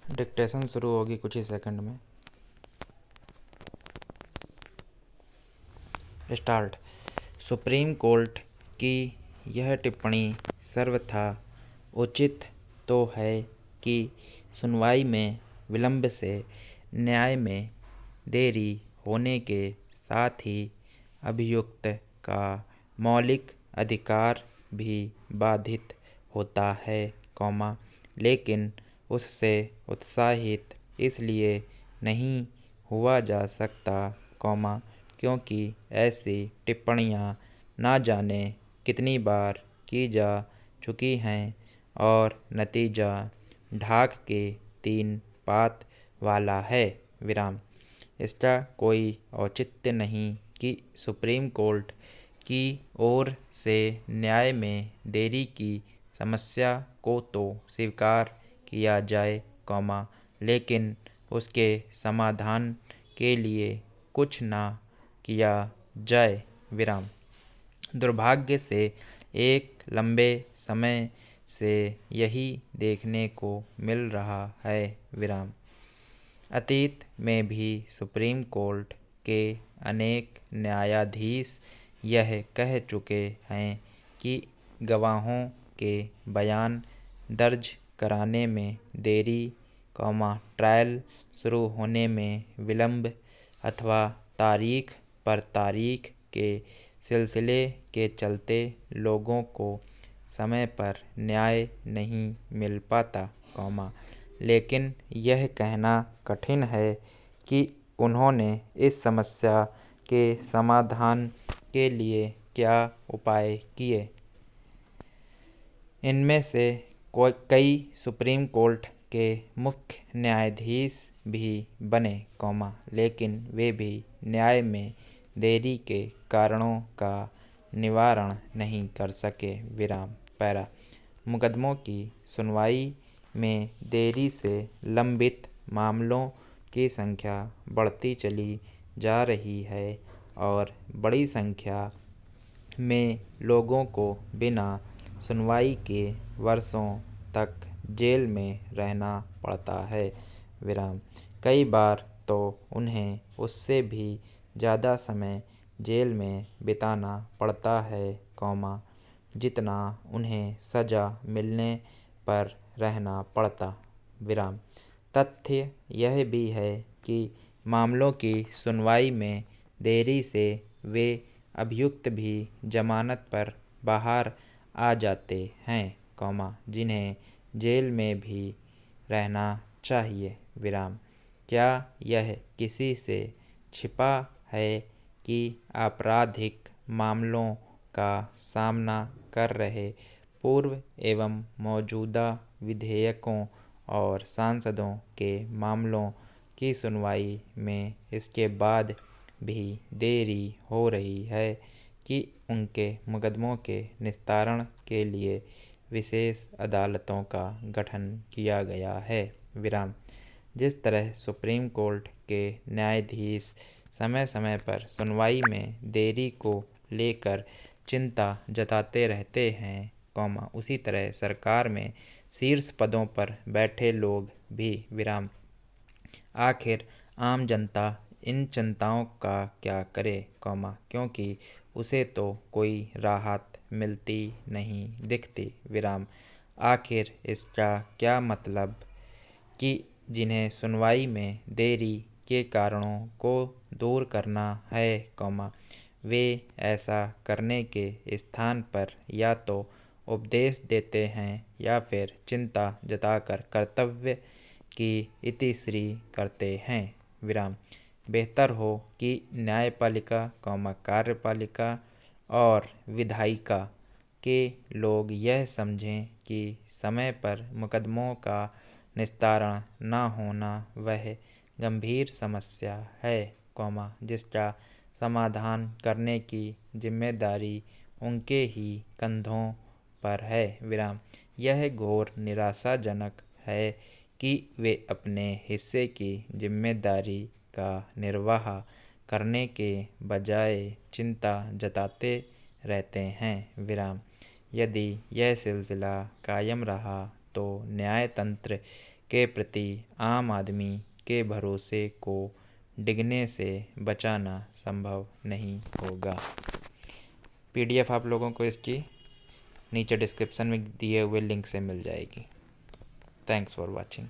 Dictation शुरू होगी कुछ ही सेकंड में। स्टार्ट। सुप्रीम कोर्ट की यह टिप्पणी सर्वथा उचित तो है कि सुनवाई में विलंब से न्याय में देरी होने के साथ ही अभियुक्त का मौलिक अधिकार भी बाधित होता है, लेकिन उससे उत्साहित इसलिए नहीं हुआ जा सकता, क्योंकि ऐसी टिप्पणियां ना जाने कितनी बार की जा चुकी हैं और नतीजा ढाक के 3 पात वाला है। इसका कोई औचित्य नहीं कि सुप्रीम कोर्ट की ओर से न्याय में देरी की समस्या को तो स्वीकार किया जाए, लेकिन उसके समाधान के लिए कुछ ना किया जाए। दुर्भाग्य से एक लंबे समय से यही देखने को मिल रहा है। अतीत में भी सुप्रीम कोर्ट के अनेक न्यायाधीश यह कह चुके हैं कि गवाहों के बयान दर्ज कराने में देरी, ट्रायल शुरू होने में विलंब अथवा तारीख पर तारीख के सिलसिले के चलते लोगों को समय पर न्याय नहीं मिल पाता, लेकिन यह कहना कठिन है कि उन्होंने इस समस्या के समाधान के लिए क्या उपाय किए। इनमें से कई सुप्रीम कोर्ट के मुख्य न्यायाधीश भी बने, लेकिन वे भी न्याय में देरी के कारणों का निवारण नहीं कर सके। मुकदमों की सुनवाई में देरी से लंबित मामलों की संख्या बढ़ती चली जा रही है और बड़ी संख्या में लोगों को बिना सुनवाई के वर्षों तक जेल में रहना पड़ता है। कई बार तो उन्हें उससे भी ज़्यादा समय जेल में बिताना पड़ता है, जितना उन्हें सज़ा मिलने पर रहना पड़ता। तथ्य यह भी है कि मामलों की सुनवाई में देरी से वे अभियुक्त भी जमानत पर बाहर आ जाते हैं, जिन्हें जेल में भी रहना चाहिए। क्या यह किसी से छिपा है कि आपराधिक मामलों का सामना कर रहे पूर्व एवं मौजूदा विधेयकों और सांसदों के मामलों की सुनवाई में इसके बाद भी देरी हो रही है कि उनके मुकदमों के निस्तारण के लिए विशेष अदालतों का गठन किया गया है। जिस तरह सुप्रीम कोर्ट के न्यायाधीश समय समय पर सुनवाई में देरी को लेकर चिंता जताते रहते हैं, उसी तरह सरकार में शीर्ष पदों पर बैठे लोग भी। आखिर आम जनता इन चिंताओं का क्या करे, क्योंकि उसे तो कोई राहत मिलती नहीं दिखती। आखिर इसका क्या मतलब कि जिन्हें सुनवाई में देरी के कारणों को दूर करना है, वे ऐसा करने के स्थान पर या तो उपदेश देते हैं या फिर चिंता जताकर कर्तव्य की इतिश्री करते हैं। बेहतर हो कि न्यायपालिका, कार्यपालिका और विधायिका के लोग यह समझें कि समय पर मुकदमों का निस्तारण न होना वह गंभीर समस्या है, जिसका समाधान करने की जिम्मेदारी उनके ही कंधों पर है। यह घोर निराशाजनक है कि वे अपने हिस्से की जिम्मेदारी का निर्वाह करने के बजाय चिंता जताते रहते हैं। यदि यह सिलसिला कायम रहा तो न्यायतंत्र के प्रति आम आदमी के भरोसे को डिगने से बचाना संभव नहीं होगा। PDF आप लोगों को इसकी नीचे डिस्क्रिप्शन में दिए हुए लिंक से मिल जाएगी। Thanks for watching.